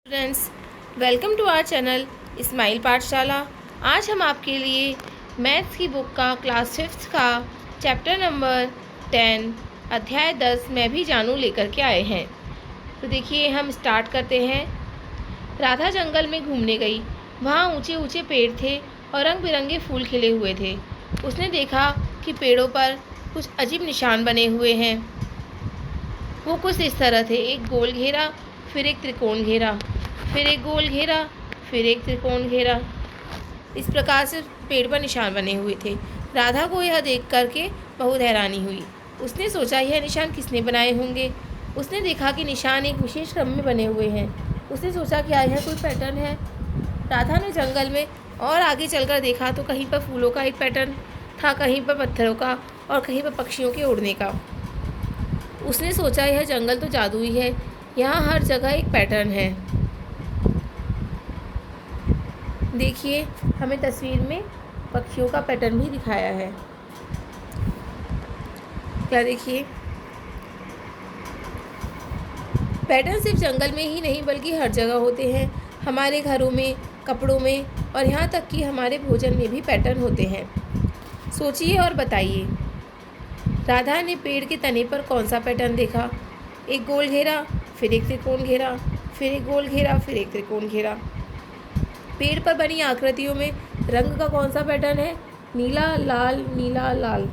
Friends, welcome to our channel Smile Pathshala. आज हम आपके लिए मैथ्स की बुक का क्लास 5th का चैप्टर नंबर 10 अध्याय 10 मैं भी जानूँ लेकर के आए हैं। तो देखिए, हम स्टार्ट करते हैं। राधा जंगल में घूमने गई। वहाँ ऊंचे ऊंचे पेड़ थे और रंग बिरंगे फूल खिले हुए थे। उसने देखा कि पेड़ों पर कुछ अजीब निशान बने हुए हैं। वो कुछ इस तरह थे, एक गोल घेरा, फिर एक त्रिकोण घेरा, फिर एक गोल घेरा, फिर एक त्रिकोण घेरा। इस प्रकार से पेड़ पर निशान बने हुए थे। राधा को यह देख करके बहुत हैरानी हुई। उसने सोचा, यह निशान किसने बनाए होंगे। उसने देखा कि निशान एक विशेष क्रम में बने हुए हैं। उसने सोचा, क्या यह कोई पैटर्न है। राधा ने जंगल में और आगे चलकर देखा तो कहीं पर फूलों का एक पैटर्न था, कहीं पर पत्थरों का और कहीं पर पक्षियों के उड़ने का। उसने सोचा, यह जंगल तो जादुई है, यहाँ हर जगह एक पैटर्न है। देखिए, हमें तस्वीर में पक्षियों का पैटर्न भी दिखाया है। क्या देखिए, पैटर्न सिर्फ जंगल में ही नहीं बल्कि हर जगह होते हैं। हमारे घरों में, कपड़ों में और यहाँ तक कि हमारे भोजन में भी पैटर्न होते हैं। सोचिए और बताइए। राधा ने पेड़ के तने पर कौन सा पैटर्न देखा। एक गोल घेरा, फिर एक त्रिकोण घेरा, फिर एक गोल घेरा, फिर एक त्रिकोण घेरा। पेड़ पर बनी आकृतियों में रंग का कौन सा पैटर्न है। नीला, लाल, नीला, लाल।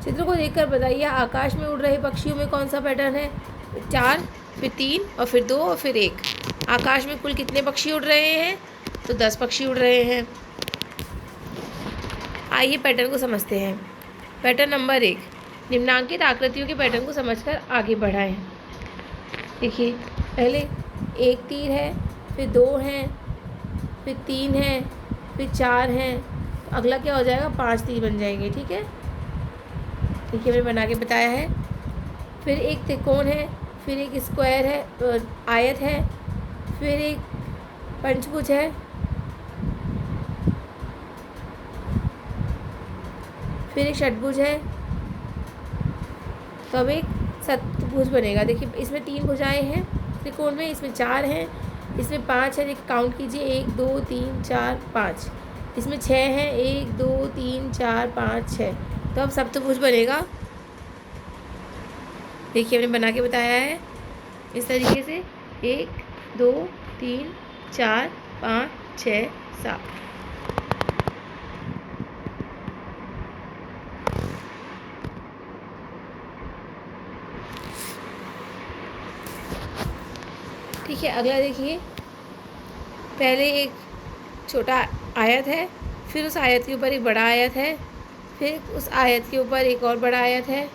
चित्र को देखकर बताइए, आकाश में उड़ रहे पक्षियों में कौन सा पैटर्न है। 4, फिर 3 और फिर 2 और फिर 1। आकाश में कुल कितने पक्षी उड़ रहे हैं? तो 10 पक्षी उड़ रहे हैं। आइए पैटर्न को समझते हैं। पैटर्न नंबर 1, निम्नांकित आकृतियों के पैटर्न को समझकर आगे बढ़ाएं। देखिए, पहले एक तीर है, फिर 2 हैं, फिर 3 हैं, फिर 4 हैं। तो अगला क्या हो जाएगा? 5 तीर बन जाएंगे। ठीक है, देखिए मैंने बना के बताया है। फिर एक त्रिकोण है, फिर एक स्क्वायर है, आयत है, फिर एक पंचभुज है, फिर एक षटभुज है, तो अब एक सप्तभुज बनेगा। देखिए, इसमें 3 भुजाएं हैं त्रिकोण में, इसमें 4 हैं, इसमें 5 है। देखिए काउंट कीजिए, 1 2 3 4 5। इसमें 6 हैं, 1 2 3 4 5 6। तो अब सप्तभुज बनेगा। देखिए हमने बना के बताया है इस तरीके से, 1 2 3 4 5 6 7। ठीक है, अगला देखिए, पहले एक छोटा आयत है, फिर उस आयत के ऊपर एक बड़ा आयत है, फिर उस आयत के ऊपर एक और बड़ा आयत है।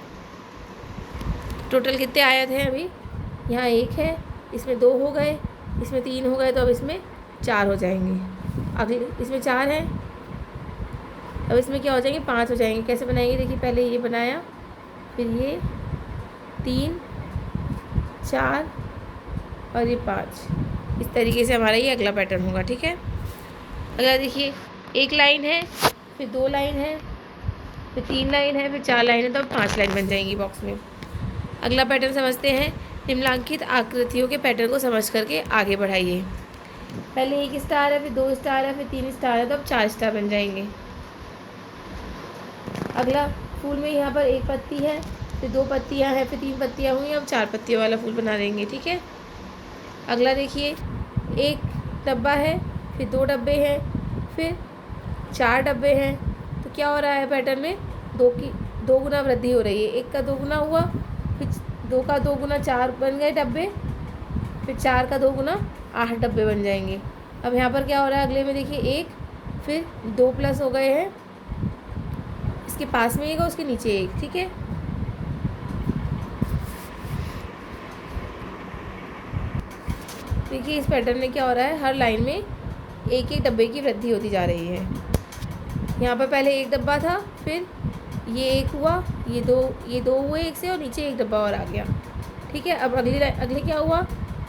टोटल कितने आयत हैं अभी? यहाँ 1 है, इसमें 2 हो गए, इसमें 3 हो गए, तो अब इसमें 4 हो जाएंगे। अगले इसमें 4 हैं, अब इसमें क्या हो जाएंगे? 5 हो जाएंगे। कैसे बनाएंगे? देखिए, पहले ये बनाया, फिर ये 3 4 और ये 5। इस तरीके से हमारा ये अगला पैटर्न होगा। ठीक है, अगला देखिए, एक लाइन है, फिर 2 लाइन है, फिर 3 लाइन है, फिर 4 लाइन है, तो अब 5 लाइन बन जाएंगी बॉक्स में। अगला पैटर्न समझते हैं। निम्नलिखित आकृतियों के पैटर्न को समझ करके आगे बढ़ाइए। पहले 1 स्टार है, फिर 2 स्टार है, फिर 3 स्टार है, तो अब 4 स्टार बन जाएंगे। अगला फूल में यहाँ पर 1 पत्ती है, फिर 2 पत्तियाँ हैं, फिर 3 पत्तियाँ हुई, अब 4 पत्तियों वाला फूल बना देंगे। ठीक है, अगला देखिए, एक डब्बा है, फिर 2 डब्बे हैं, फिर 4 डब्बे हैं। तो क्या हो रहा है पैटर्न में? 2 गुना वृद्धि हो रही है। 1 का 2 गुना हुआ, फिर 2 का 2 गुना 4 बन गए डब्बे, फिर 4 का 2 गुना 8 डब्बे बन जाएंगे। अब यहाँ पर क्या हो रहा है? अगले में देखिए, 1 फिर 2 प्लस हो गए हैं, इसके पास में 1 और उसके नीचे 1। ठीक है, देखिए इस पैटर्न में क्या हो रहा है? हर लाइन में एक एक डब्बे की वृद्धि होती जा रही है। यहाँ पर पहले 1 डब्बा था, फिर ये 1 हुआ, ये 2 हुए 1 से, और नीचे 1 डब्बा और आ गया। ठीक है, अब अगले क्या हुआ?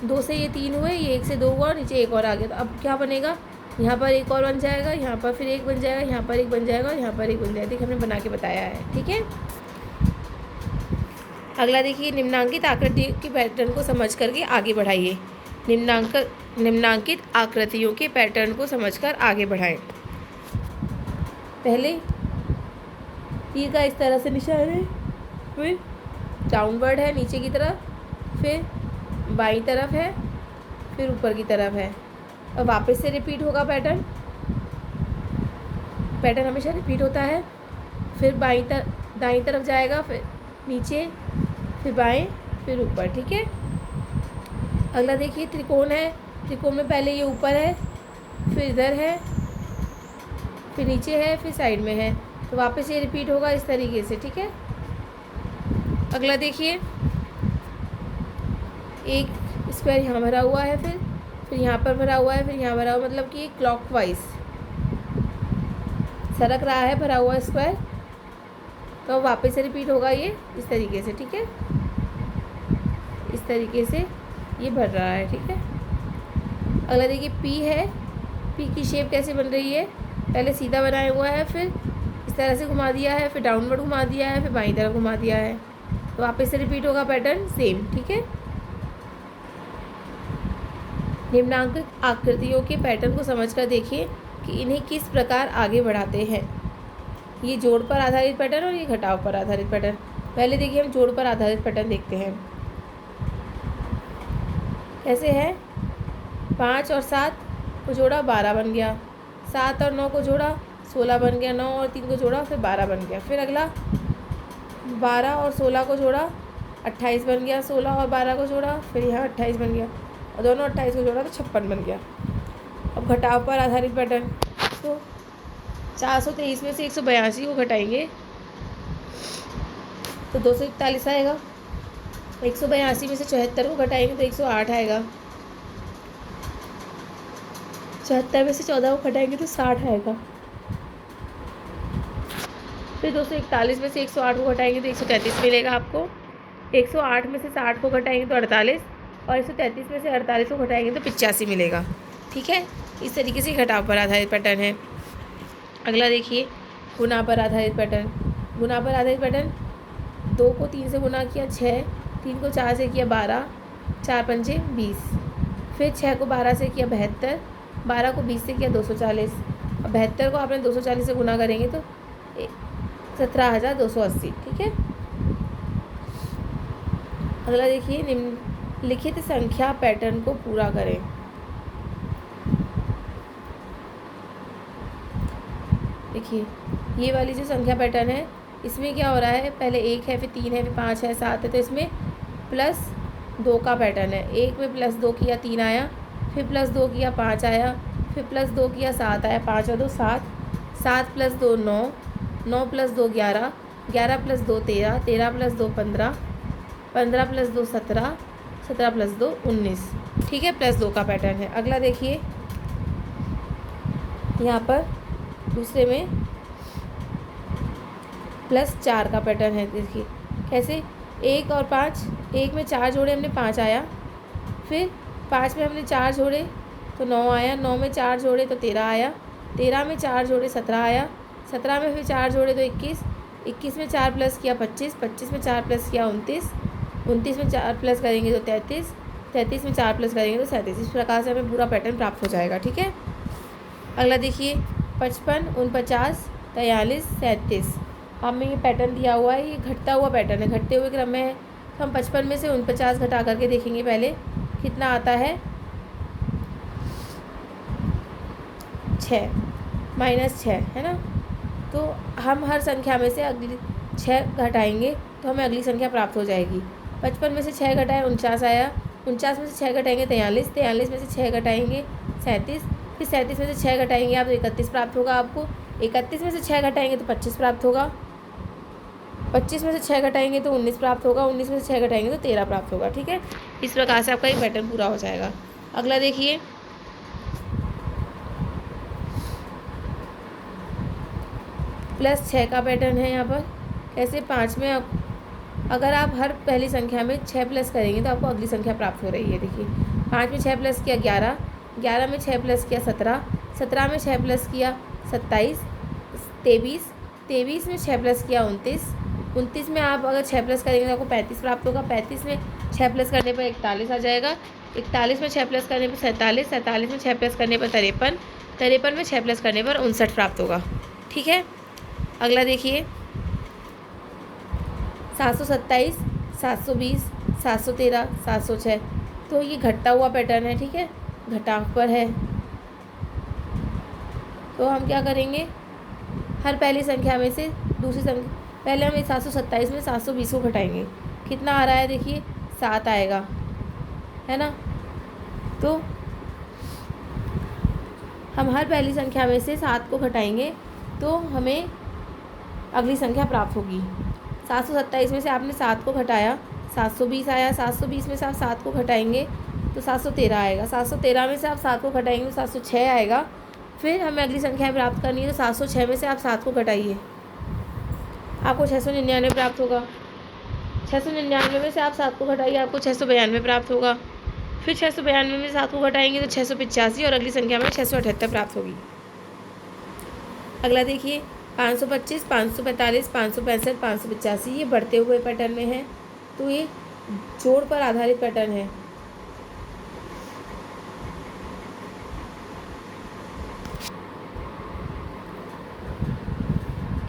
2 से ये 3 हुए, ये 1 से 2 हुआ और नीचे 1 और आ गया। तो अब क्या बनेगा? यहाँ पर 1 और बन जाएगा, यहाँ पर फिर 1 बन जाएगा, यहाँ पर 1 बन जाएगा और यहाँ पर 1 बन जाएगा। देखिए हमने बना के बताया है। ठीक है, अगला देखिए, निम्नांकित आकृति के पैटर्न को समझ करके आगे बढ़ाइए। निम्नांकित आकृतियों के पैटर्न को समझकर आगे बढ़ाएं। पहले ई का इस तरह से निशान है, फिर डाउनवर्ड है नीचे की तरफ, फिर बाईं तरफ है, फिर ऊपर की तरफ है, और वापस से रिपीट होगा पैटर्न हमेशा रिपीट होता है। फिर दाईं तरफ जाएगा, फिर नीचे, फिर बाएं, फिर ऊपर। ठीक है। अगला देखिए त्रिकोण है। त्रिकोण में पहले ये ऊपर है, फिर इधर है, फिर नीचे है, फिर साइड में है, तो वापस ये रिपीट होगा इस तरीके से। ठीक है। अगला देखिए एक स्क्वायर यहाँ भरा हुआ है, फिर यहाँ पर भरा हुआ है, फिर यहाँ भरा हुआ, मतलब कि क्लॉकवाइज सरक रहा है भरा हुआ स्क्वायर, तो वापस से रिपीट होगा ये इस तरीके से। ठीक है। इस तरीके से ये भर रहा है। ठीक है। अगला देखिए पी है। पी की शेप कैसे बन रही है, पहले सीधा बनाया हुआ है, फिर इस तरह से घुमा दिया है, फिर डाउनवर्ड घुमा दिया है, फिर बाईं तरफ घुमा दिया है, तो वापस से रिपीट होगा पैटर्न सेम। ठीक है। निम्नांकित आकृतियों के पैटर्न को समझकर देखिए कि इन्हें किस प्रकार आगे बढ़ाते हैं। ये जोड़ पर आधारित पैटर्न और ये घटाव पर आधारित पैटर्न। पहले देखिए हम जोड़ पर आधारित पैटर्न देखते हैं। कैसे है, 5 और 7 को जोड़ा 12 बन गया, 7 और 9 को जोड़ा 16 बन गया, 9 और 3 को जोड़ा फिर 12 बन गया। फिर अगला 12 और 16 को जोड़ा 28 बन गया, 16 और 12 को जोड़ा फिर यहाँ 28 बन गया, और दोनों 28 को जोड़ा तो 56 बन गया। अब घटाव पर आधारित पैटर्न, तो 423 में से 182 को घटाएंगे तो 241 आएगा। 182 में से 74 को घटाएंगे तो 108 आएगा। 74 में से 14 को घटाएंगे तो 60 आएगा। फिर 241 में से 108 को घटाएंगे तो 133 मिलेगा आपको। 108 में से 60 को घटाएंगे तो 48, और 133 में से 48 को घटाएंगे तो 85 मिलेगा। ठीक है। इस तरीके से घटाव पर आधारित पैटर्न है। अगला देखिए गुणा पर आधारित पैटर्न। गुणा पर आधारित पैटर्न, 2 को 3 से गुना किया 6, 3 को 4 से किया 12, 4 पंचे 20, फिर 6 को 12 से किया 72, 12 को 20 से किया 240, और 72 को आपने 240 से गुना करेंगे तो 17,280। ठीक है। अगला देखिए निम्नलिखित संख्या पैटर्न को पूरा करें। देखिए ये वाली जो संख्या पैटर्न है, इसमें क्या हो रहा है, पहले 1 है, फिर 3 है, फिर 5 है, 7 है, तो इसमें +2 का पैटर्न है। 1 में +2 किया 3 आया, फिर +2 किया 5 आया, फिर +2 किया 7 आया, 5 और 2 7, 7 + 2 9, 9 + 2 11, 11 + 2 13, 13 + 2 15, 15 + 2 17, 17 + 2 19। ठीक है, +2 का पैटर्न है। अगला देखिए यहाँ पर दूसरे में +4 का पैटर्न है। देखिए कैसे, 1 और 5, 1 में 4 जोड़े हमने 5 आया, फिर 5 में हमने 4 जोड़े तो 9 आया, 9 में 4 जोड़े तो 13 आया, 13 में 4 जोड़े 17 आया, 17 में फिर 4 जोड़े तो 21, 21 में 4 प्लस किया 25, 25 में 4 प्लस किया 29, 29 में 4 प्लस करेंगे तो 33, 33 में 4 प्लस करेंगे तो 37। इस प्रकार से हमें पूरा पैटर्न प्राप्त हो जाएगा। ठीक है। अगला देखिए 55, 49, 43, 37। हमें ये पैटर्न दिया हुआ है, ये घटता हुआ पैटर्न है, घटते हुए क्रम में है। तो हम 55 में से 49 घटा करके देखेंगे पहले कितना आता है, 6 -6 है ना। तो हम हर संख्या में से अगली 6 घटाएंगे तो हमें अगली संख्या प्राप्त हो जाएगी। 55 में से 6 घटाए 49 आया, 49 में से 6 घटाएंगे 43, 43 में से 6 घटाएंगे 37, फिर 37 में से 6 घटाएंगे आप तो 31 प्राप्त होगा आपको। 31 में से 6 घटाएंगे तो 25 प्राप्त होगा, 25 में से 6 घटाएंगे तो 19 प्राप्त होगा, 19 में से 6 घटाएंगे तो 13 प्राप्त होगा। ठीक है। इस प्रकार से आपका एक पैटर्न पूरा हो जाएगा। अगला देखिए +6 का पैटर्न है। यहाँ पर कैसे, 5 में अगर आप हर पहली संख्या में 6 प्लस करेंगे तो आपको अगली संख्या प्राप्त हो रही है। देखिए 5 में 6 प्लस किया 11, 11 में 6 प्लस किया 17, 17 में 6 प्लस किया 27, 23, 23 में 6 प्लस किया 29, 29 में आप अगर 6 प्लस करेंगे तो आपको 35 प्राप्त होगा, 35 में 6 प्लस करने पर 41 आ जाएगा। 41 में 6 प्लस करने पर 47, 47 में 6 प्लस करने पर 53, 53 में 6 प्लस करने पर 59 प्राप्त होगा। ठीक है, अगला देखिए 727, 720, 713, 706। तो ये घटता हुआ पैटर्न है। ठीक है, घटांक पर है। तो हम क्या करेंगे, हर पहली संख्या में से दूसरी संख्या, पहले हम 727 में 720 को घटाएंगे। कितना आ रहा है देखिए, 7 आएगा, है ना। तो हम हर पहली संख्या में से 7 को घटाएंगे तो हमें अगली संख्या प्राप्त होगी। 727 में से आपने 7 को घटाया, 720 आया। 720 में से आप 7 को घटाएंगे तो 713 आएगा। 713 में से आप 7 को घटाएंगे तो 706 आएगा। फिर हमें अगली संख्या प्राप्त करनी है तो 706 में से आप 7 को घटाइए, आपको 699 प्राप्त होगा। 699 में से आप 7 को घटाइए, आपको 692 प्राप्त होगा। फिर 692 में 7 को घटाएंगे तो 685 और अगली संख्या में 678 प्राप्त होगी। अगला देखिए 525, 545, 565, 585। ये बढ़ते हुए पैटर्न में है, तो ये जोड़ पर आधारित पैटर्न है।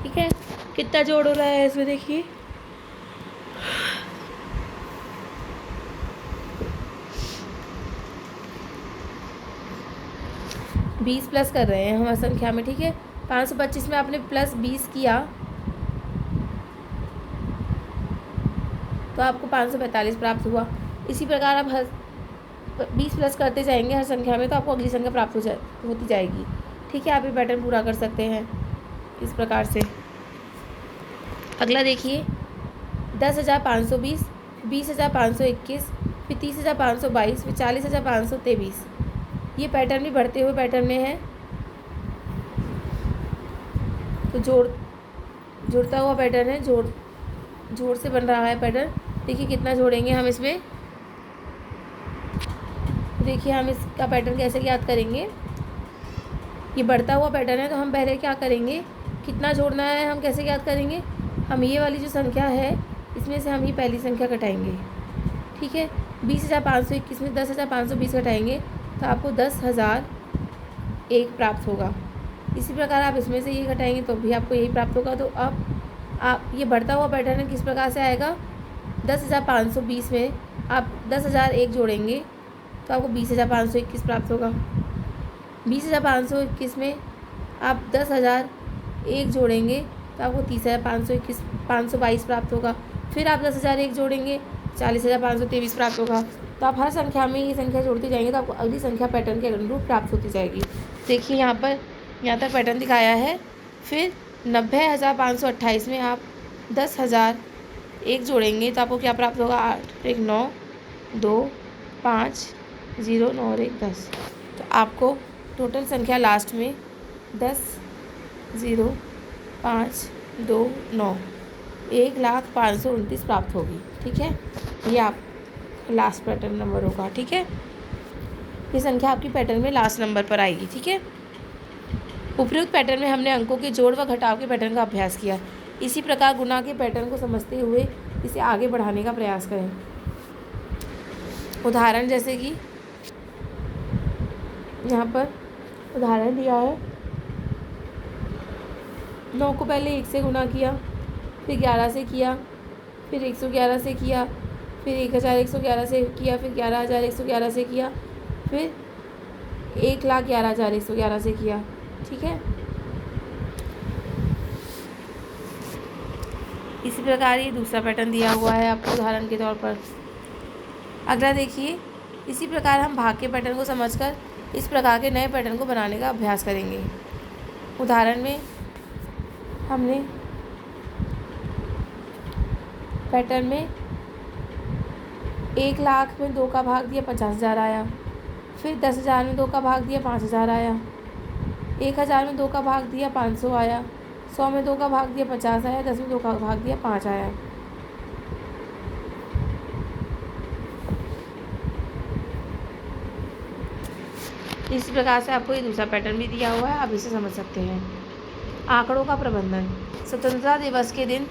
ठीक है, कितना जोड़ हो रहा है इसमें देखिए, बीस प्लस कर रहे हैं हमारी संख्या में। ठीक है, 525 में आपने प्लस 20 किया तो आपको 545 प्राप्त हुआ। इसी प्रकार आप हर 20 प्लस करते जाएंगे हर संख्या में तो आपको अगली संख्या प्राप्त होती जाएगी। ठीक है, आप ये पैटर्न पूरा कर सकते हैं इस प्रकार से। अगला देखिए 10,520, 20,521, फिर 30,522, फिर 40,523। ये पैटर्न भी बढ़ते हुए पैटर्न में है, तो जुड़ता हुआ पैटर्न है, जोड़ से बन रहा है पैटर्न। देखिए कितना जोड़ेंगे हम इसमें, देखिए हम इसका पैटर्न कैसे याद करेंगे। ये बढ़ता हुआ पैटर्न है तो हम पहले क्या करेंगे, कितना जोड़ना है हम कैसे याद करेंगे। हम ये वाली जो संख्या है इसमें से हम ये पहली संख्या घटाएंगे। ठीक है, 20,521 में 10,520 घटाएंगे तो आपको 10,001 प्राप्त होगा। इसी प्रकार आप इसमें से ये घटाएंगे तो भी आपको यही प्राप्त होगा। तो अब आप ये बढ़ता हुआ पैटर्न किस प्रकार से आएगा, 10,520 में आप 10,001 जोड़ेंगे तो आपको 20,521 प्राप्त होगा। 20,521 में आप 10,001 जोड़ेंगे तो आपको 30,521 522 प्राप्त होगा। फिर आप 10,001 जोड़ेंगे 40,523 प्राप्त होगा। तो आप हर संख्या में ये संख्या जोड़ते जाएंगे तो आपको अगली संख्या पैटर्न के अनुरूप प्राप्त होती जाएगी। देखिए यहाँ तक पैटर्न दिखाया है। फिर 90,528 में आप 10,001 जोड़ेंगे तो आपको क्या प्राप्त होगा, 8 1 9 2 5 0 9 और 1 10। तो आपको टोटल संख्या लास्ट में 10 0 5 2 9 1,05,29 प्राप्त होगी। ठीक है, ये आप लास्ट पैटर्न नंबर होगा। ठीक है, ये संख्या आपकी पैटर्न में लास्ट नंबर पर आएगी। ठीक है, उपयुक्त पैटर्न में हमने अंकों के जोड़ व घटाव के पैटर्न का अभ्यास किया। इसी प्रकार गुणा के पैटर्न को समझते हुए इसे आगे बढ़ाने का प्रयास करें। उदाहरण जैसे कि यहाँ पर उदाहरण दिया है, 9 को पहले 1 से गुणा किया, फिर 11 से किया, फिर 111 से किया, फिर 1,111 से किया, फिर 11,111 से किया, फिर 1,11,111 से किया। ठीक है, इसी प्रकार ये दूसरा पैटर्न दिया हुआ है आपको उदाहरण के तौर पर। अगला देखिए, इसी प्रकार हम भाग के पैटर्न को समझकर इस प्रकार के नए पैटर्न को बनाने का अभ्यास करेंगे। उदाहरण में हमने पैटर्न में 1,00,000 में 2 का भाग दिया 50,000 आया। फिर 10,000 में 2 का भाग दिया 5,000 आया। 1,000 में 2 का भाग दिया 500 आया। 100 में 2 का भाग दिया 50 आया। 10 में 2 का भाग दिया 5 आया। इस प्रकार से आपको ये दूसरा पैटर्न भी दिया हुआ है, आप इसे समझ सकते हैं। आंकड़ों का प्रबंधन। स्वतंत्रता दिवस के दिन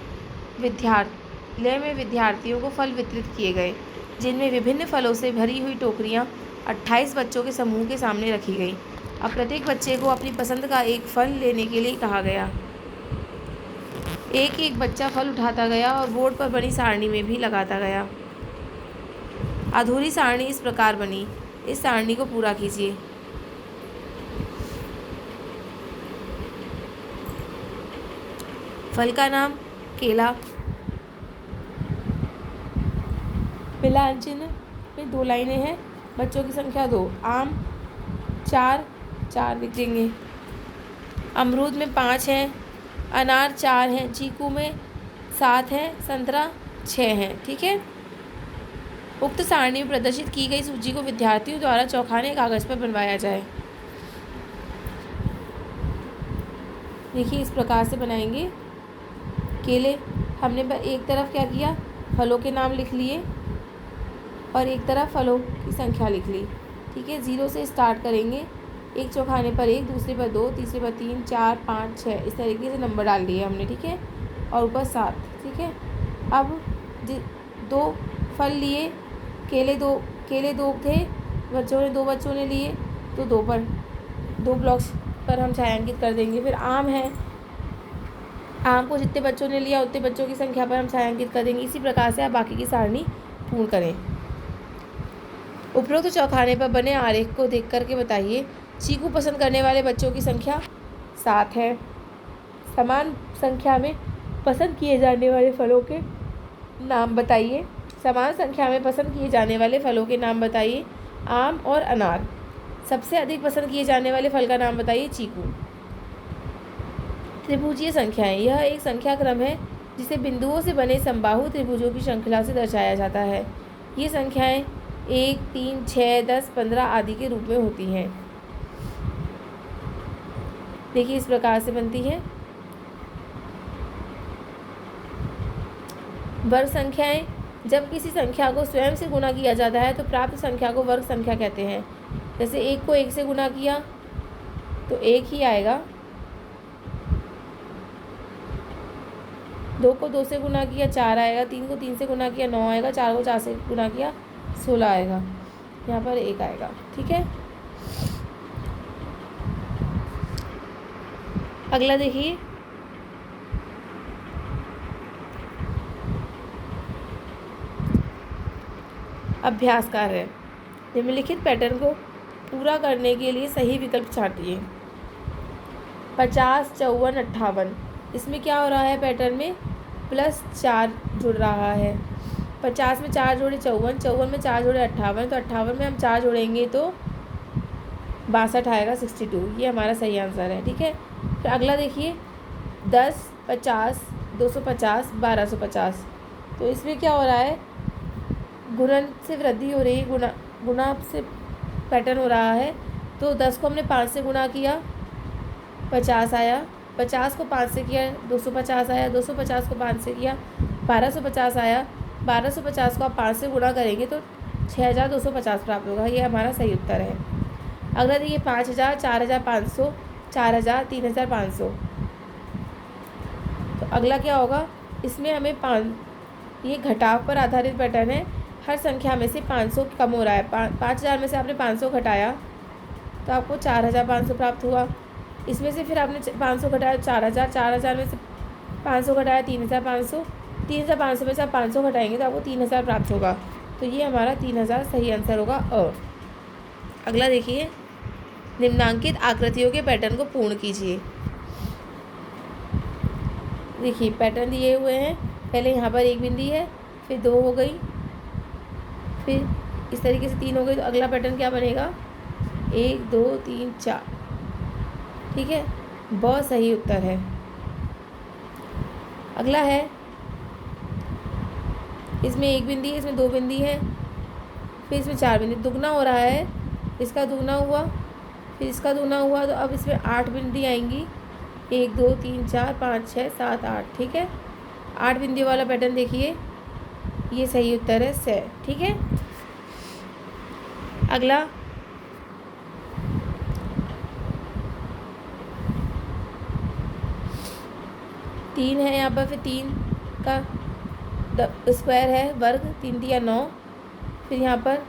विद्यालय में विद्यार्थियों को फल वितरित किए गए। जिनमें विभिन्न फलों से भरी हुई टोकरियाँ 28 बच्चों के समूह के सामने रखी गई। अब प्रत्येक बच्चे को अपनी पसंद का एक फल लेने के लिए कहा गया। एक एक बच्चा फल उठाता गया और बोर्ड पर बनी सारणी में भी लगाता गया। अधूरी सारणी इस प्रकार बनी। इस सारणी को पूरा कीजिए। फल का नाम केला। मिलान चिन्ह में 2 लाइनें हैं। बच्चों की संख्या 2। आम 4 लिख देंगे। अमरूद में 5 हैं। अनार 4 हैं। चीकू में 7 हैं। संतरा 6 हैं। ठीक है। उक्त सारणी में प्रदर्शित की गई सूची को विद्यार्थियों द्वारा चौखाने कागज पर बनवाया जाए। देखिए इस प्रकार से बनाएंगे। केले हमने एक तरफ क्या किया, फलों के नाम लिख लिए और एक तरफ फलों की संख्या लिख ली। ठीक है। 0 से स्टार्ट करेंगे। एक चौखाने पर 1, दूसरे पर 2, तीसरे पर 3, 4, 5, 6 इस तरीके से नंबर डाल दिए हमने। ठीक है। और ऊपर 7। ठीक है। अब 2 फल लिए। केले दो थे। दो बच्चों ने लिए तो 2 ब्लॉक्स पर हम छायांकित कर देंगे। फिर आम है। आम को जितने बच्चों ने लिया उतने बच्चों की संख्या पर हम छायांकित कर देंगे। इसी प्रकार से आप बाकी की सारणी पूर्ण करें। उपरोक्त चौखाने पर बने आरेख को देख करके बताइए चीकू पसंद करने वाले बच्चों की संख्या 7 है। समान संख्या में पसंद किए जाने वाले फलों के नाम बताइए। समान संख्या में पसंद किए जाने वाले फलों के नाम बताइए। आम और अनार। सबसे अधिक पसंद किए जाने वाले फल का नाम बताइए। चीकू। त्रिभुजीय संख्याएं। यह एक संख्या क्रम है जिसे बिंदुओं से बने समबाहु त्रिभुजों की श्रृंखला से दर्शाया जाता है। ये संख्याएं 1, 3, 6, 10, 15 आदि के रूप में होती हैं। देखिए इस प्रकार से बनती है। वर्ग संख्याएं। जब किसी संख्या को स्वयं से गुणा किया जाता है तो प्राप्त संख्या को वर्ग संख्या कहते हैं। जैसे 1 को 1 से गुणा किया तो 1 ही आएगा। 2 को 2 से गुणा किया 4 आएगा। 3 को 3 से गुणा किया 9 आएगा। 4 को 4 से गुणा किया 16 आएगा। यहाँ पर 1 आएगा। ठीक है। अगला देखिए। अभ्यास कार्य। निम्नलिखित पैटर्न को पूरा करने के लिए सही विकल्प छांटिए। 50, 54, 58। इसमें क्या हो रहा है, पैटर्न में +4 जुड़ रहा है। 50 में 4 जोड़े 54, 54 में 4 जोड़े 58, तो 58 में हम 4 जोड़ेंगे तो 62 आएगा, 62। ये हमारा सही आंसर है। ठीक है। फिर अगला देखिए 10, 50, 250, 1250। तो इसमें क्या हो रहा है, गुणन से वृद्धि हो रही है, गुणा से पैटर्न हो रहा है। तो 10 को हमने 5 से गुणा किया 50 आया। 50 को 5 से किया 250 आया। 250 को 5 से किया 1250 आया। 1250 को आप 5 से गुणा करेंगे तो 6250 प्राप्त होगा। ये हमारा सही उत्तर है। अगला देखिए 5000, 4500, 4000, 3500। तो अगला क्या होगा, इसमें हमें ये घटाव पर आधारित पैटर्न है। हर संख्या में से 500 कम हो रहा है। 5000 में से आपने 500 घटाया तो आपको 4500 प्राप्त हुआ। इसमें से फिर आपने 500 घटाया 4000, 4000 में से 500 घटाया 3500, 3500 में से आप 500 घटाएंगे तो आपको 3000 प्राप्त होगा। तो ये हमारा 3000 सही आंसर होगा। अगला देखिए, निम्नांकित आकृतियों के पैटर्न को पूर्ण कीजिए। देखिए पैटर्न दिए हुए हैं। पहले यहाँ पर 1 बिंदी है, फिर 2 हो गई, फिर इस तरीके से 3 हो गई। तो अगला पैटर्न क्या बनेगा, 1, 2, 3, 4। ठीक है, बहुत सही उत्तर है। अगला है, इसमें 1 बिंदी है, इसमें 2 बिंदी है, फिर इसमें 4 बिंदी। दुगना हो रहा है, इसका दुगना हुआ, फिर इसका दुगना हुआ। तो अब इसमें 8 बिंदी आएंगी। 1, 2, 3, 4, 5, 6, 7, 8। ठीक है, 8 बिंदी वाला पैटर्न देखिए, ये सही उत्तर है से। ठीक है। अगला तीन है, यहाँ पर फिर 3 का स्क्वायर है, वर्ग 3 दिया 9, फिर यहाँ पर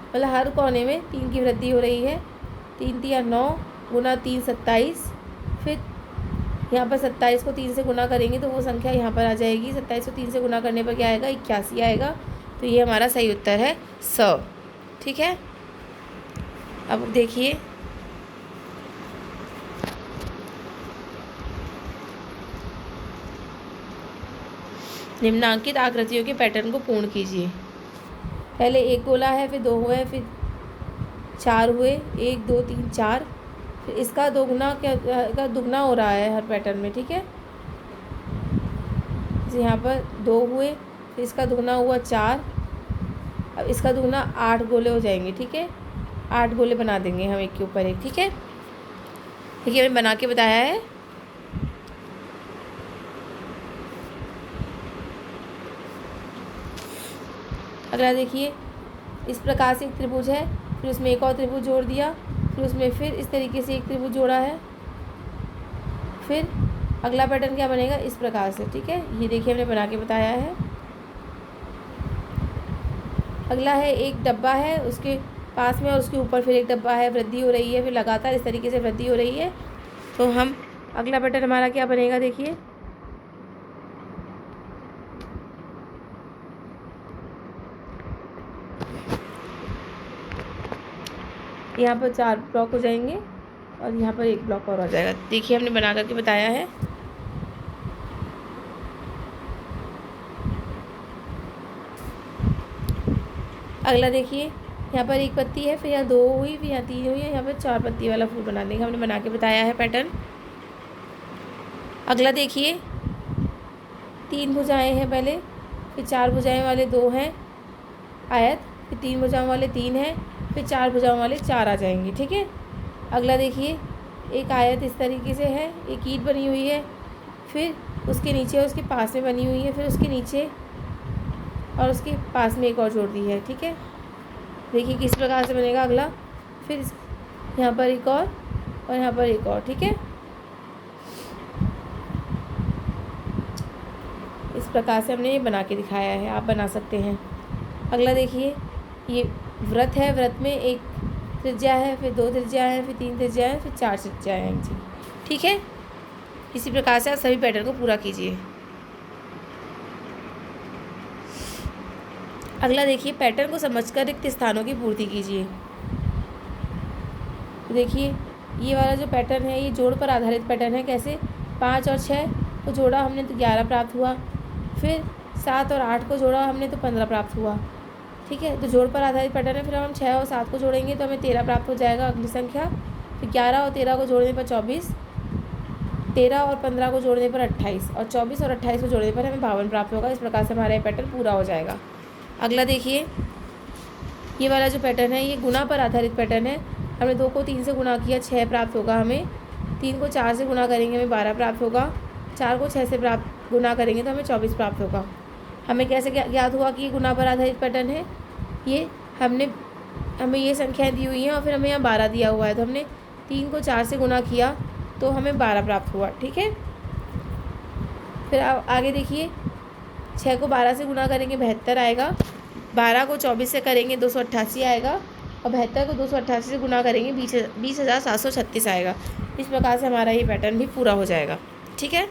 मतलब हर कोने में 3 की वृद्धि हो रही है। 3 तिया 9 गुना 3 27। फिर यहाँ पर 27 को 3 से गुना करेंगे तो वो संख्या यहाँ पर आ जाएगी। 27 को 3 से गुना करने पर क्या आएगा? 81 आएगा। तो ये हमारा सही उत्तर है 100। ठीक है, अब देखिए निम्नांकित आकृतियों के पैटर्न को पूर्ण कीजिए। पहले एक गोला है, फिर 2 हुए, फिर 4 हुए, 1 2 3 4। फिर इसका दोगुना का दुगना हो रहा है हर पैटर्न में। ठीक है, यहाँ पर 2 हुए, फिर इसका दुगना हुआ 4। अब इसका दुगना 8 गोले हो जाएंगे। ठीक है, 8 गोले बना देंगे हम एक के ऊपर एक। ठीक है, देखिए मैंने बना के बताया है। अगला देखिए, इस प्रकार से एक त्रिभुज है, फिर उसमें एक और त्रिभुज जोड़ दिया, फिर उसमें फिर इस तरीके से एक त्रिभुज जोड़ा है। फिर अगला पैटर्न क्या बनेगा? इस प्रकार से। ठीक है, ये देखिए हमने बना के बताया है। अगला है एक डब्बा है, उसके पास में और उसके ऊपर फिर एक डब्बा है, वृद्धि हो रही है, फिर लगातार इस तरीके से वृद्धि हो रही है। तो हम अगला पैटर्न हमारा क्या बनेगा? देखिए यहाँ पर 4 ब्लॉक हो जाएंगे और यहाँ पर 1 ब्लॉक और आ जाएगा। देखिए हमने बना करके बताया है। अगला देखिए, यहाँ पर 1 पत्ती है, फिर यहाँ 2 हुई, फिर यहाँ 3 हुई है, यहाँ पर 4 पत्ती वाला फूल बना देंगे। हमने बना के बताया है पैटर्न। अगला देखिए, 3 भुजाएं हैं पहले, फिर 4 भुजाएं वाले 2 हैं आयत, फिर 3 भुजाओं वाले 3 हैं, फिर 4 भुजाओं वाले 4 आ जाएंगे। ठीक है, अगला देखिए, एक आयत इस तरीके से है, एक ईंट बनी हुई है, फिर उसके नीचे और उसके पास में बनी हुई है, फिर उसके नीचे और उसके पास में एक और जोड़ दी है। ठीक है, देखिए किस प्रकार से बनेगा अगला। फिर यहाँ पर एक और यहाँ पर एक और। ठीक है, इस प्रकार से हमने ये बना के दिखाया है, आप बना सकते हैं। अगला देखिए, ये व्रत है, व्रत में एक त्रिज्या है, फिर 2 त्रिज्या है, फिर 3 त्रिज्या है, फिर 4 त्रिज्या हैं जी। ठीक है, इसी प्रकार से आप सभी पैटर्न को पूरा कीजिए। अगला देखिए, पैटर्न को समझकर रिक्त स्थानों की पूर्ति कीजिए। देखिए ये वाला जो पैटर्न है ये जोड़ पर आधारित पैटर्न है। कैसे? 5 और 6 को जोड़ा हमने तो 11 प्राप्त हुआ, फिर 7 और 8 को जोड़ा हमने तो 15 प्राप्त हुआ। ठीक है, तो जोड़ पर आधारित पैटर्न है। फिर हम 6 और 7 को जोड़ेंगे तो हमें 13 प्राप्त हो जाएगा अगली संख्या। फिर 11 और 13 को जोड़ने पर 24, 13 और 15 को जोड़ने पर 28 और 24 और 28 को जोड़ने पर हमें 52 प्राप्त होगा। इस प्रकार से हमारा ये पैटर्न पूरा हो जाएगा। अगला देखिए, ये वाला जो पैटर्न है ये गुना पर आधारित पैटर्न है। हमने 2 को 3 से गुना किया, 6 प्राप्त होगा हमें। 3 को 4 से गुना करेंगे हमें 12 प्राप्त होगा। 4 को 6 से गुना करेंगे तो हमें 24 प्राप्त होगा। हमें कैसे ज्ञात हुआ कि ये गुना पर आधारित पैटर्न है? ये हमें ये संख्याएँ दी हुई हैं और फिर हमें यहाँ 12 दिया हुआ है, तो हमने 3 को 4 से गुना किया तो हमें 12 प्राप्त हुआ। ठीक है, फिर आगे देखिए, 6 को 12 से गुना करेंगे 72 आएगा, 12 को 24 से करेंगे 288 आएगा और 72 को 288 से गुना करेंगे 20,736 आएगा। इस प्रकार से हमारा ये पैटर्न भी पूरा हो जाएगा। ठीक है,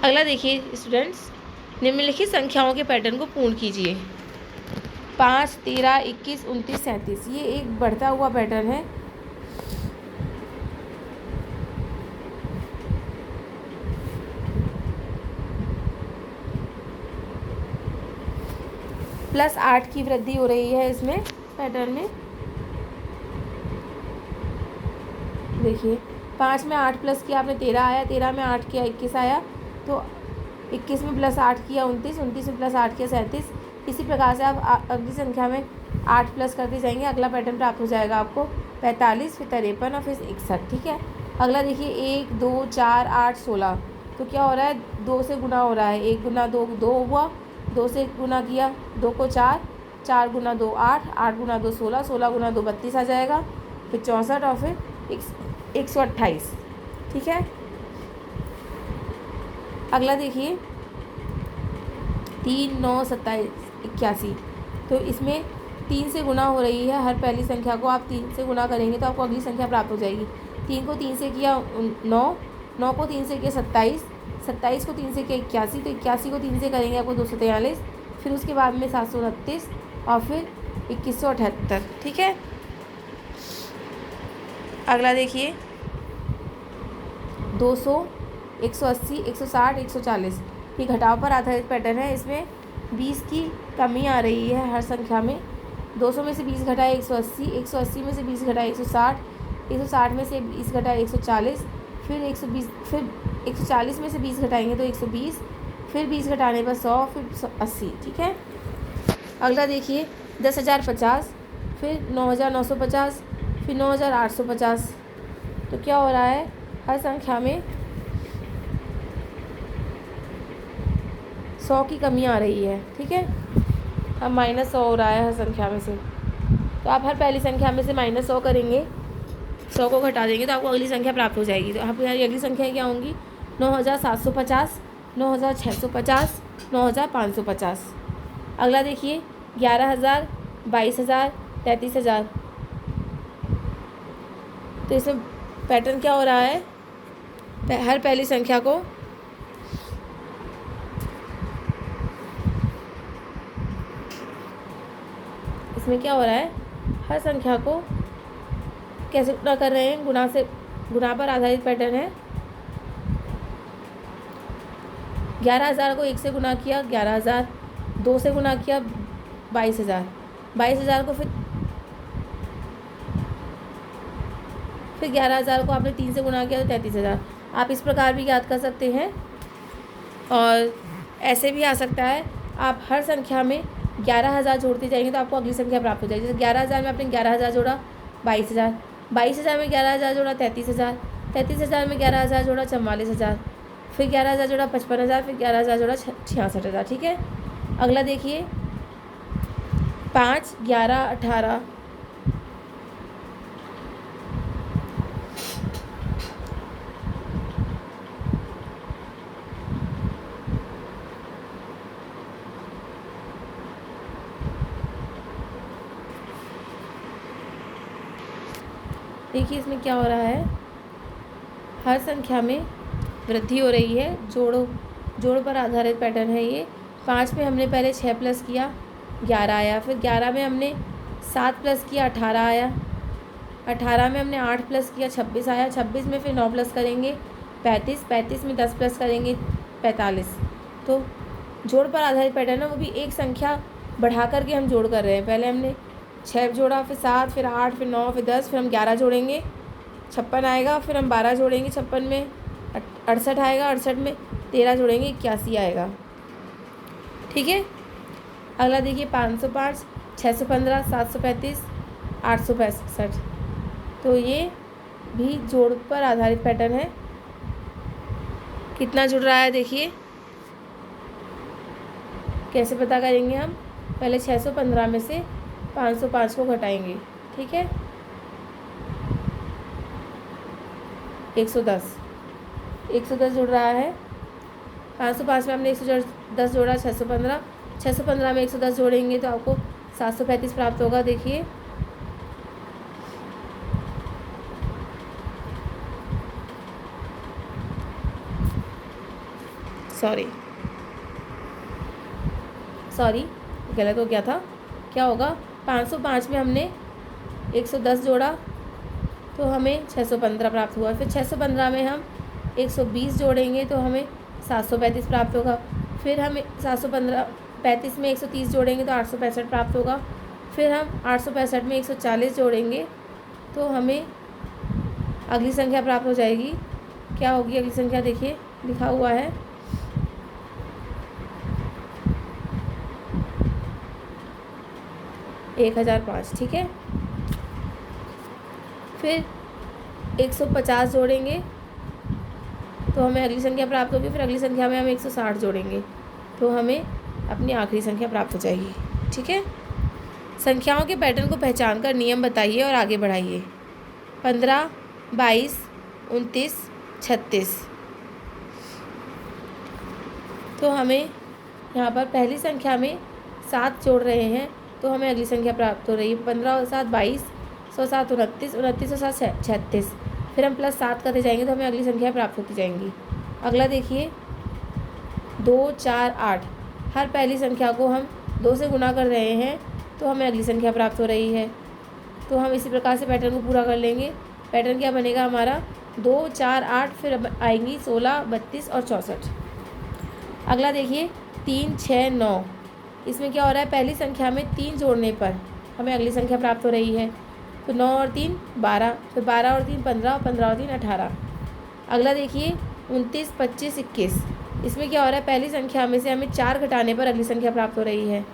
अगला देखिए स्टूडेंट्स, निम्नलिखित संख्याओं के पैटर्न को पूर्ण कीजिए। 5, 13, 21, 29, 37। ये एक बढ़ता हुआ पैटर्न है। +8 की वृद्धि हो रही है इसमें पैटर्न में। देखिए 5 में 8 प्लस किया आपने 13 आया, 13 में 8 किया 21 आया, तो 21 में +8 किया 29, 29 में +8 किया 37। इसी प्रकार से आप अगली संख्या में 8 प्लस करते जाएंगे, अगला पैटर्न प्राप्त हो जाएगा आपको 45, फिर 53 और फिर 61। ठीक है, अगला देखिए 1, 2, 4, 8, 16। तो क्या हो रहा है? 2 से गुना हो रहा है। 1 गुना 2 2 हुआ, 2 से गुना किया, 2 को 4, 4 गुना 2 8, 8 गुना 2 16, 16 गुना 2 32 आ जाएगा, फिर 64 और फिर 128। ठीक है, अगला देखिए 3, 9, 27, 81। तो तो इसमें 3 से गुना हो रही है। हर पहली संख्या को आप 3 से गुना करेंगे तो आपको अगली संख्या प्राप्त हो जाएगी। 3 को 3 से किया 9, 9 को 3 से किया 27, 27 को 3 से किया 81, तो 81 को 3 से करेंगे आपको 243, फिर उसके बाद में 729 और फिर 2178। ठीक है, अगला देखिए 200, 180, 160, 140। ये घटाव पर आधारित पैटर्न है। इसमें 20 की कमी आ रही है हर संख्या में। 200 में से 20 घटाए 180, 180 में से 20 घटाए 160, 160 में से 20 घटाए 140, फिर 120, फिर 140 में से 20 घटाएंगे तो 120, फिर 20 घटाने पर 100, फिर 80। ठीक है, अगला देखिए 10,050, फिर 9,950, फिर 9,850। तो क्या हो रहा है, हर संख्या में 100 की कमी आ रही है। ठीक है, अब -100 हो रहा है हर संख्या में से। तो आप हर पहली संख्या में से -100 करेंगे, 100 को घटा देंगे तो आपको अगली संख्या प्राप्त हो जाएगी। तो आप यहाँ अगली संख्या क्या होंगी, 9,750, 9,650, 9,550। अगला देखिए 11,000, 22,000, 33,000। तो इसमें पैटर्न क्या हो रहा है, हर पहली संख्या को इसमें क्या हो रहा है, हर संख्या को कैसे गुणा कर रहे हैं, गुणा से, गुणा पर आधारित पैटर्न है। 11,000 को 1 से गुणा किया 11,000, 2 से गुणा किया 22,000, 22,000 को फिर 11,000 को आपने 3 से गुणा किया तो 33,000। आप इस प्रकार भी याद कर सकते हैं और ऐसे भी आ सकता है। आप हर संख्या में 11,000 जोड़ते जाएंगे तो आपको अगली संख्या प्राप्त हो जाएगी। जैसे 11,000 में आपने 11,000 जोड़ा 22,000, 22,000 में 11,000 जोड़ा 33,000, 33,000 में 11,000 जोड़ा 44,000, फिर 11,000 जोड़ा 55,000, फिर 11,000 जोड़ा 66,000। ठीक है, अगला देखिए 5, 11, 18। देखिए इसमें क्या हो रहा है, हर संख्या में वृद्धि हो रही है। जोड़ पर आधारित पैटर्न है ये। 5 में हमने पहले 6 प्लस किया 11 आया, फिर 11 में हमने 7 प्लस किया 18 आया, 18 में हमने 8 प्लस किया 26 आया, 26 में फिर 9 प्लस करेंगे 35, 35 में 10 प्लस करेंगे 45। तो जोड़ पर आधारित पैटर्न है, वो भी एक संख्या बढ़ा करके हम जोड़ कर रहे हैं। पहले हमने 6 जोड़ा, फिर 7, फिर 8, फिर 9, फिर 10, फिर हम 11 जोड़ेंगे 56 आएगा, फिर हम 12 जोड़ेंगे 56 में 68 आएगा, 68 में 13 जोड़ेंगे 81 आएगा। ठीक है, अगला देखिए 505, 615, 735, 865। तो ये भी जोड़ पर आधारित पैटर्न है। कितना जुड़ रहा है देखिए, कैसे पता करेंगे हम, पहले 615 में से 505 को घटाएंगे। ठीक है, 110 जुड़ रहा है। 505 में हमने 110 जोड़ा 615, 615 में 110 जोड़ेंगे तो आपको 735 प्राप्त होगा। देखिए सॉरी गलत हो गया था। क्या होगा, 505 में हमने 110 जोड़ा तो हमें 615 प्राप्त हुआ, फिर 615 में हम 120 जोड़ेंगे तो हमें 735 प्राप्त होगा, फिर हमें 35 में 130 जोड़ेंगे तो 865 प्राप्त होगा, फिर हम 865 में 140 जोड़ेंगे तो हमें अगली संख्या प्राप्त हो जाएगी। क्या होगी अगली संख्या, देखिए लिखा हुआ है 1005। ठीक है, फिर 150 जोड़ेंगे तो हमें अगली संख्या प्राप्त होगी, फिर अगली संख्या में हम 160 जोड़ेंगे तो हमें अपनी आखिरी संख्या प्राप्त हो जाएगी। ठीक है, संख्याओं के पैटर्न को पहचान कर नियम बताइए और आगे बढ़ाइए। 15, 22, 29, 36। तो हमें यहाँ पर पहली संख्या में 7 जोड़ रहे हैं तो हमें अगली संख्या प्राप्त हो रही है 15 और 7 22, 100 7 29, 29 और 7 36। फिर हम +7 करते जाएंगे तो हमें अगली संख्या प्राप्त होती जाएंगी। अगला देखिए 2 4 8, हर पहली संख्या को हम 2 से गुना कर रहे हैं तो हमें अगली संख्या प्राप्त हो रही है। तो हम इसी प्रकार से पैटर्न को पूरा कर लेंगे। पैटर्न क्या बनेगा हमारा 2 4 8, फिर आएंगी 16 32 और 64। अगला देखिए 3 6 9, इसमें क्या हो रहा है पहली संख्या में 3 जोड़ने पर हमें अगली संख्या प्राप्त हो रही है। तो 9 और 3 12, फिर 12 और 3 15, 15 और 3 18। अगला देखिए 29 25 21, इसमें क्या हो रहा है पहली संख्या में से हमें 4 घटाने पर अगली संख्या प्राप्त हो रही है।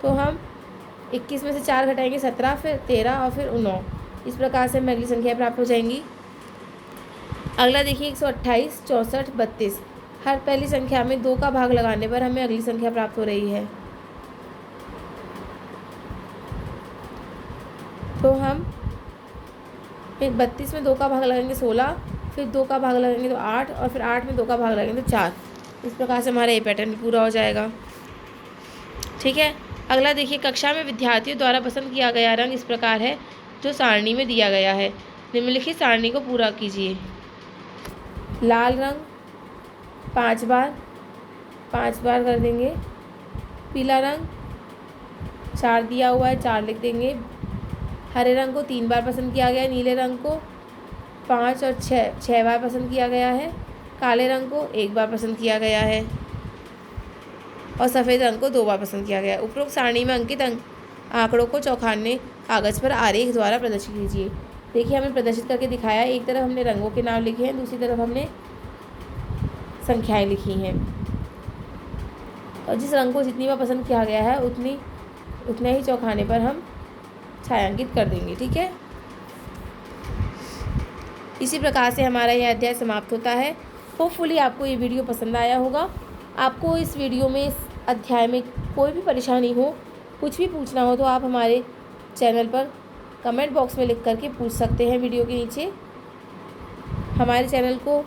तो हम 21 में से 4 घटाएंगे 17, फिर 13 और फिर 9। इस प्रकार से हमें अगली संख्या प्राप्त हो जाएंगी। अगला देखिए 128 64 32, हर पहली संख्या में 2 का भाग लगाने पर हमें अगली संख्या प्राप्त हो रही है। तो हम 32 में 2 का भाग लगाएंगे 16, फिर 2 का भाग लगाएंगे तो 8, और फिर 8 में 2 का भाग लगाएंगे तो 4। इस प्रकार से हमारा ये पैटर्न भी पूरा हो जाएगा। ठीक है। अगला देखिए कक्षा में विद्यार्थियों द्वारा पसंद किया गया रंग इस प्रकार है जो सारणी में दिया गया है। निम्नलिखित सारणी को पूरा कीजिए। लाल रंग 5 बार कर देंगे। पीला रंग 4 दिया हुआ है, 4 लिख देंगे। हरे रंग को 3 बार पसंद किया गया है। नीले रंग को 5 और 6 बार पसंद किया गया है। काले रंग को 1 बार पसंद किया गया है और सफ़ेद रंग को 2 बार पसंद किया गया है। उपरोक्त सारणी में अंकित आंकड़ों को चौखाने कागज़ पर आरेख द्वारा प्रदर्शित कीजिए। देखिए हमने प्रदर्शित करके दिखाया है। एक तरफ हमने रंगों के नाम लिखे हैं, दूसरी तरफ हमने संख्याएं लिखी हैं, और जिस रंग को जितनी बार पसंद किया गया है उतने ही चौखाने पर हम छायांकित कर देंगे। ठीक है। इसी प्रकार से हमारा यह अध्याय समाप्त होता है। होपफुली आपको ये वीडियो पसंद आया होगा। आपको इस वीडियो में, इस अध्याय में कोई भी परेशानी हो, कुछ भी पूछना हो तो आप हमारे चैनल पर कमेंट बॉक्स में लिख करके पूछ सकते हैं वीडियो के नीचे। हमारे चैनल को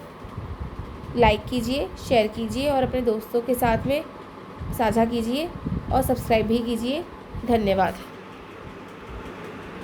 लाइक कीजिए, शेयर कीजिए और अपने दोस्तों के साथ में साझा कीजिए और सब्सक्राइब भी कीजिए। धन्यवाद।